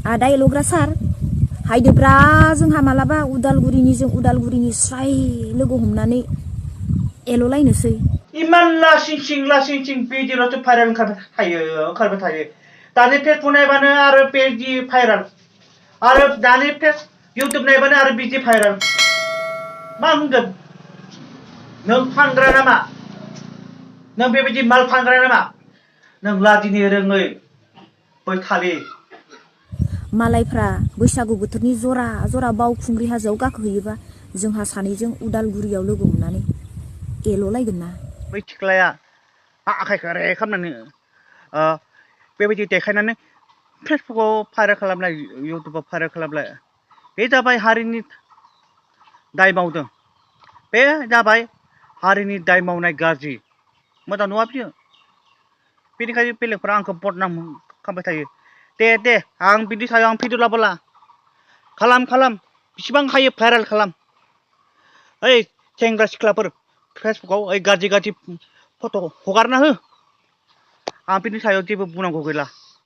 आदा एल'ग्रा सार हायदोब्रा जोंहा मालाबा उदालगुरिनि स्राय लोगो हमनानै एल'लायनोसै इमान लासिं सिं बिदिल'सो भाइरेल ओंखारबाय थायो दानि फेसबुक नायबानो आरो बिदि भाइरेल आरो दानि इउटुब नायबानो आरो बिदि भाइरेल मा होनगोन नों फानग्रा नामा नों बेबायदि माल फानग्रा नामा नों लाजिनो रोङै बैखालि मालायफ्रा बैसागु बोथोरनि जरा जरा बावखुंग्रि हाजोआव गाखोहैयोबा जोंहा सानैजों उदालगुरियाव लोगो हमनानै एल'लायगोन ना बै थिख्लाया आखाइखौ रे खालामनानै बेबायदि देखायनानै फेसबुकाव भाइरेल खालामलाय इउटुबाव भाइरेल खालामलाय बे जाबाय हारिनि दाय मावदों बे जाबाय हारिनि दाय मावनाय गाज्रि मोजां नङा बियो बेनिखायनो बेलेगफोरा आंखौ बदनाम खालामबाय थायो दे आं बिदि सायाव आं भिडिअ लाबोला खालाम बिसिबां हायो भाइरेल खालाम ओइ सेंग्रा सिख्लाफोर फेसबुकाव ओइ गाज्रि फट' हगारना हो आं बिनि सायाव जेबो बुंनांगौ गैला